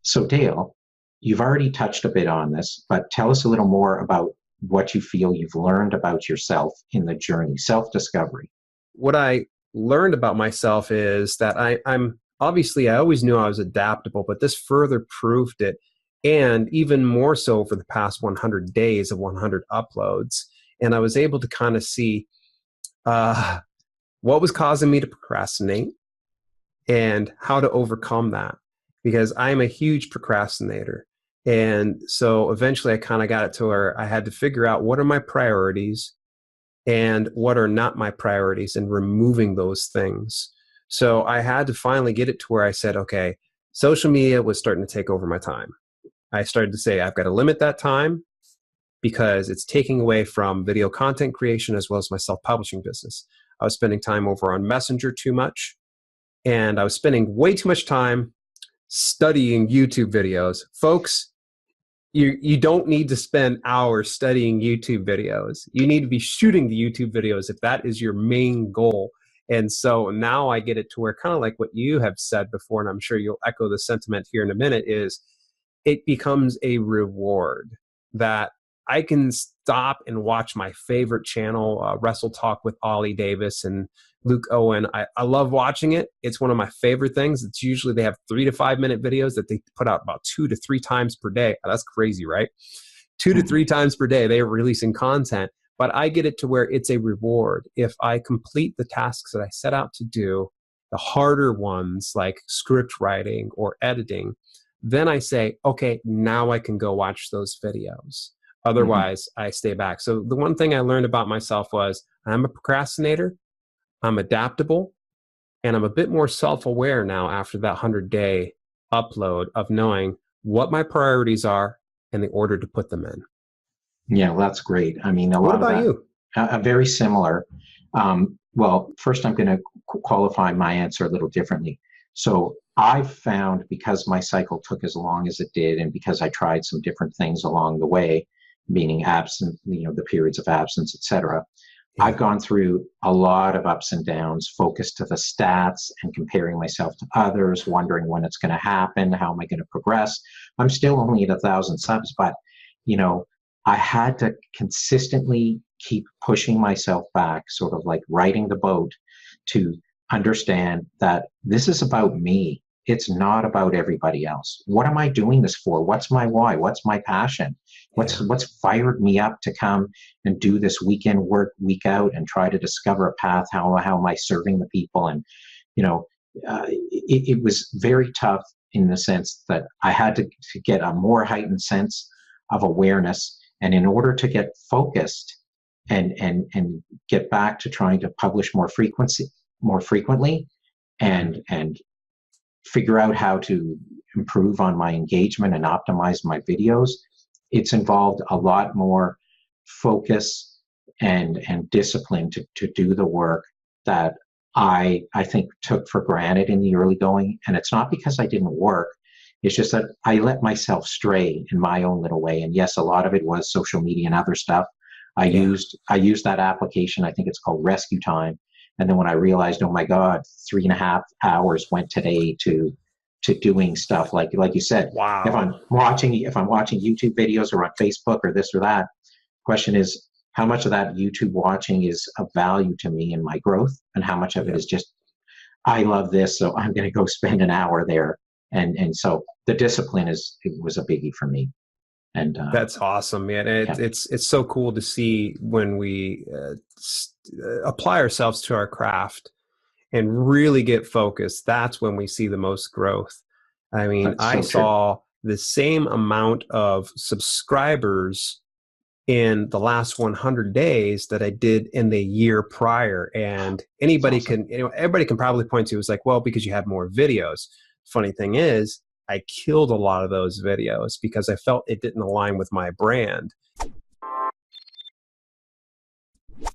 So, Dale, you've already touched a bit on this, but tell us a little more about what you feel you've learned about yourself in the journey, self-discovery. What I learned about myself is that I'm obviously, I always knew I was adaptable, but this further proved it. And even more so over the past 100 days of 100 uploads. And I was able to kind of see uh, what was causing me to procrastinate and how to overcome that, because I'm a huge procrastinator. And so eventually I kind of got it to where I had to figure out what are my priorities and what are not my priorities, and removing those things. So I had to finally get it to where I said, okay, social media was starting to take over my time. I started to say, I've got to limit that time because it's taking away from video content creation as well as my self-publishing business. I was spending time over on Messenger too much, and I was spending way too much time studying YouTube videos. Folks, you don't need to spend hours studying YouTube videos. You need to be shooting the YouTube videos if that is your main goal. And so now I get it to where, kind of like what you have said before, and I'm sure you'll echo the sentiment here in a minute, is it becomes a reward that I can stop and watch my favorite channel, Wrestle Talk with Ollie Davis and Luke Owen. I love watching it. It's one of my favorite things. It's usually they have 3 to 5 minute videos that they put out about 2 to 3 times per day. That's crazy, right? 2 to 3 times per day, they are releasing content. But I get it to where it's a reward. If I complete the tasks that I set out to do, the harder ones like script writing or editing, then I say, okay, now I can go watch those videos. Otherwise, I stay back. So the one thing I learned about myself was I'm a procrastinator, I'm adaptable, and I'm a bit more self-aware now after that 100-day upload of knowing what my priorities are and the order to put them in. Yeah, well, that's great. I mean, a What lot of about that, you? very similar. Well, first, I'm going to qualify my answer a little differently. So I've found, because my cycle took as long as it did, and because I tried some different things along the way, meaning absent, the periods of absence, etc. I've Yeah. gone through a lot of ups and downs, focused to the stats and comparing myself to others, wondering when it's going to happen, how am I going to progress. I'm still only at 1,000 subs, but you know, I had to consistently keep pushing myself back, sort of like riding the boat, to understand that this is about me. It's not about everybody else. What am I doing this for? What's my why? What's my passion? Yeah. What's fired me up to come and do this weekend work, week out, and try to discover a path? How am I serving the people? And you know, it was very tough in the sense that I had to get a more heightened sense of awareness. And in order to get focused and get back to trying to publish more frequently, and figure out how to improve on my engagement and optimize my videos, it's involved a lot more focus and discipline to do the work that I think took for granted in the early going. And it's not because I didn't work. It's just that I let myself stray in my own little way. And yes, a lot of it was social media and other stuff. I Yeah. used that application. I think it's called Rescue Time. And then when I realized, oh my God, 3.5 hours went today to doing stuff like you said. Wow. If I'm watching YouTube videos or on Facebook or this or that, question is, how much of that YouTube watching is of value to me and my growth, and how much of it Yeah. is just, I love this, so I'm going to go spend an hour there. And so the discipline it was a biggie for me. And That's awesome, man. yeah, It's so cool to see when we apply ourselves to our craft and really get focused. That's when we see the most growth. I mean, that's I so true. saw the same amount of subscribers in the last 100 days that I did in the year prior. And It's anybody awesome. can, everybody can probably point to, it's like, well, because you had more videos. Funny thing is, I killed a lot of those videos because I felt it didn't align with my brand.